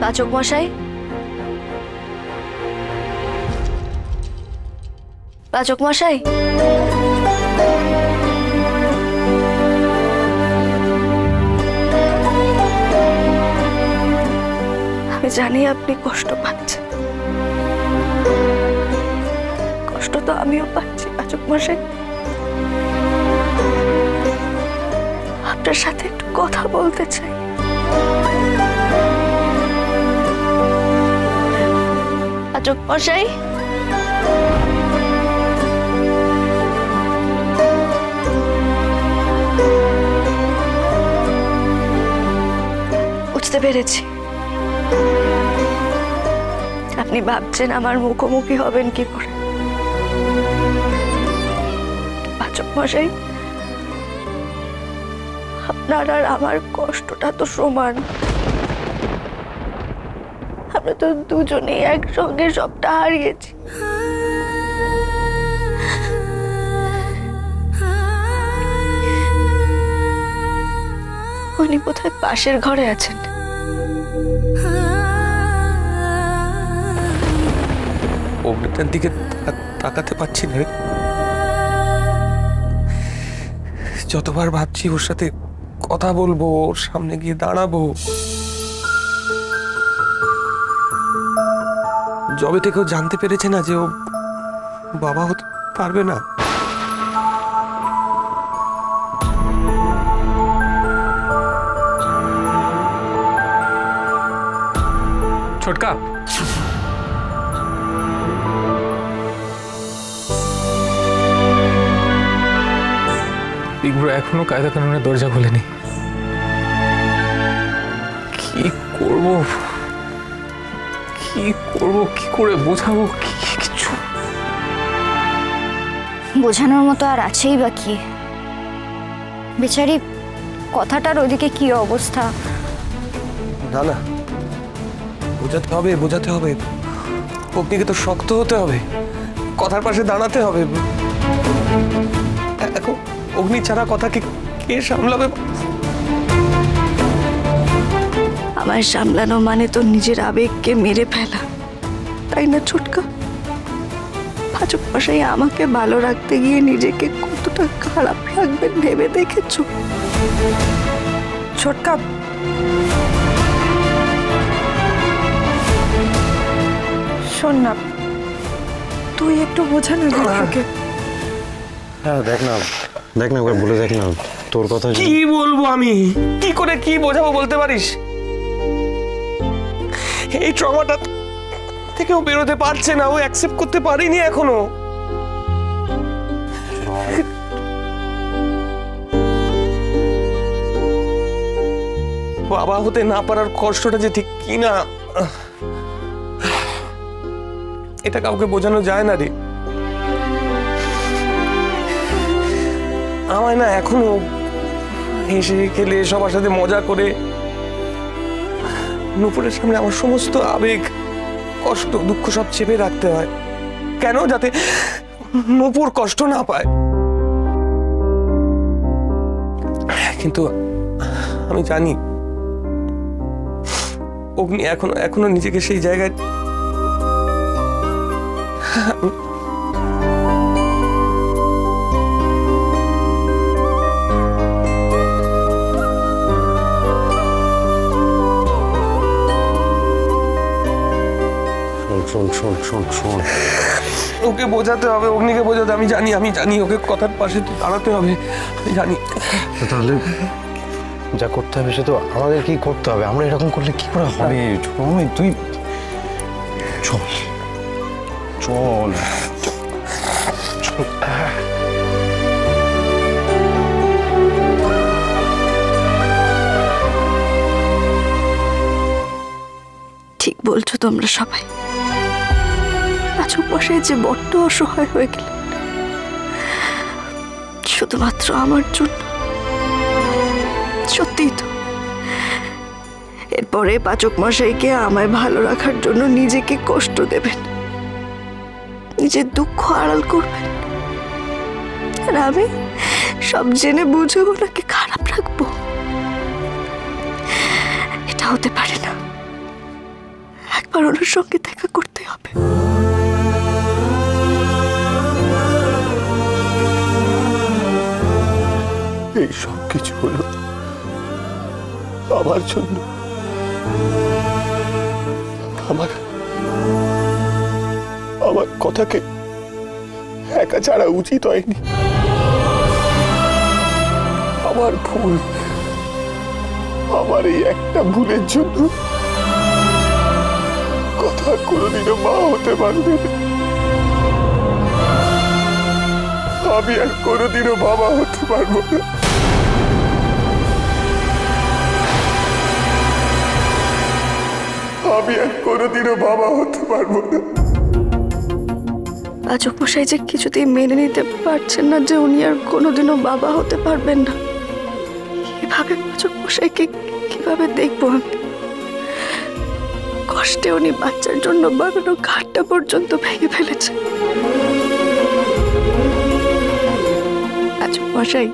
পাচক মশাই, পাচক মশাই, আমি জানি আপনি কষ্ট পাচ্ছেন, কষ্ট তো আমিও পাচ্ছি পাচক মশাই। আপনার সাথে একটু কথা বলতে চাই। পাচক মশাই, বুঝতে পেরেছি আপনি ভাবছেন আমার মুখোমুখি হবেন কি করে। পাচক মশাই, আপনার আর আমার কষ্টটা তো সমান। আমরা তো দুজনেই একসঙ্গে সবটা হারিয়েছি। উনি কোথায় পাশের ঘরে আছেন। অগ্নিটার দিকে তাকাতে পারছি না রে। যতবার ভাবছি ওর সাথে কথা বলবো, ওর সামনে গিয়ে দাঁড়াবো, যবে থেকে ও জানতে পেরেছে না যে ও বাবা হতে পারবে না, ছোটকা বিগ্রহ এখনো কায়দা কানুনের দরজা খোলেনি। কি করব, কি করব, কি করে বোঝাবো, কিছু বোঝানোর মতো আর আছেই বা কি। বেচারি কথাটার ওদিকে কি অবস্থা। না না, বোঝাতে হবে, বোঝাতে হবে। অগ্নিকে তো শক্ত হতে হবে, কথার পাশে দাঁড়াতে হবে। এখন অগ্নি ছাড়া কথাকে কে সামলাবে? আমার সামলানো মানে তো নিজের আবেগকে মেরে ফেলা, তাই না ছোটকা? পাচক মশাই আমাকে ভালো রাখতে গিয়ে নিজেকে কতটা খারাপ রাখবেন ভেবে দেখেছো? ছোটকা, শোন না, তুই একটু বোঝা না বিগ্রহকে। হ্যাঁ দেখ না, দেখ না একবার বলে দেখ না তোর কথা। কি বলবো আমি, কি করে কি বোঝাবো বলতে পারিস? এই ট্রমাটা থেকেও বেরোতে পারছে না, ও অ্যাকসেপ্ট করতে পারিনি এখনো। বাবা হতে না পারার কষ্টটা যে ঠিক কি না, এটা কাউকে বোঝানো যায় না রে। আমায় না এখনো হেসে খেলে সবার সাথে মজা করে নুপুরের সামনে আমার সমস্ত আবেগ, কষ্ট, দুঃখ সব চেপে রাখতে হয়। কেন? যাতে নুপুর কষ্ট না পায়। কিন্তু আমি জানি অগ্নি এখনো নিজেকে সেই জায়গায় শোন, ওকে বোঝাতে হবে, অগ্নিকে বোঝাতে। আমি জানি ওকে কথার পাশে দাঁড়াতে হবে, আমি জানি। তাহলে যা করতে হবে সে তো আমাদের কি করতে হবে। আমরা এরকম করলে কি করে হবে? তুই চল চল চল। ঠিক বলছো তোমরা সবাই। পাচক মশাই যে বড্ড অসহায় হয়ে গেলেন শুধুমাত্র আমার জন্য। সত্যি তো, এরপরে পাচক মশাইকে আমায় ভালো রাখার জন্য নিজেকে কষ্ট দেবেন, নিজের দুঃখ আড়াল করবেন, আর আমি সব জেনে বুঝে ওনাকে খারাপ রাখবো। এটা হতে পারে না। আমার ওনার সঙ্গে দেখা করতে হবে। এই সব কিছু হলো আমার জন্য। আমার আমার কথাকে একা ছাড়া উচিত হয়নি। আমার ভুল, আমার এই একটা ভুলের জন্য কথা কোনোদিনও মা হতে পারবে না। আমি আর কোনোদিনও বাবা হতে পারবো না। আমি আর কোনোদিনও বাবা হতে পারবো না। পাচক মশাই যে কিছুতেই মেনে নিতে পারছেন না যে উনি আর কোনোদিনও বাবা হতে পারবেন না। এভাবে পাচক মশাইকে কিভাবে দেখবো আমি? কষ্টে উনি বাচ্চার জন্য বানানো ঘাটটা পর্যন্ত ভেঙে ফেলেছে। পাচক মশাই,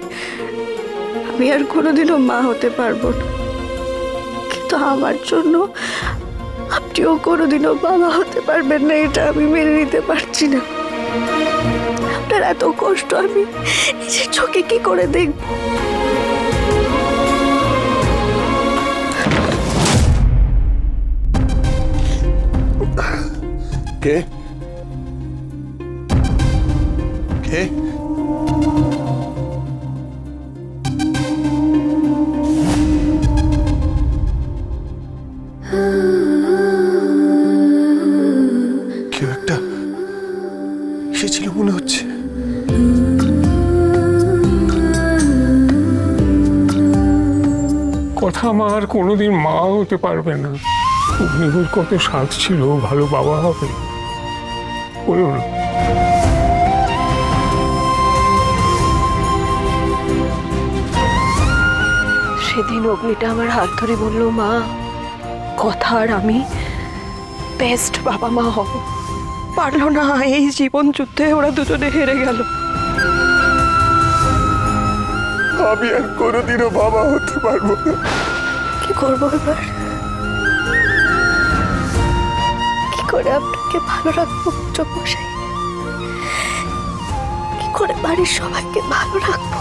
আমি আর কোনোদিনও মা হতে পারবো না, কিন্তু আমার জন্য আপনিও কোনোদিনও বাবা হতে পারবেন না, এটা আমি মেনে নিতে পারছি না। আপনার এত কষ্ট আমি নিজের চোখে কি করে দেখব? কে কে? কেউ একটা এসেছিল মনে হচ্ছে। কথা মা আর কোনোদিন মা হতে পারবে না। অগ্নিবীর কত স্বাদ ছিল, ভালো বাবা হবে। বলো না। সেদিন অগ্নিটা আমার হাত ধরে বলল, মা, কথা আর আমি বেস্ট বাবা মা হব। পারলো না, এই জীবন যুদ্ধে ওরা দুজনে হেরে গেল। আমি আর কোনোদিনও বাবা হতে পারবো না। কি করবো এবার? কি করে আপনাকে ভালো রাখবো পাচক মশাই? কি করে বাড়ির সবাইকে ভালো রাখবো?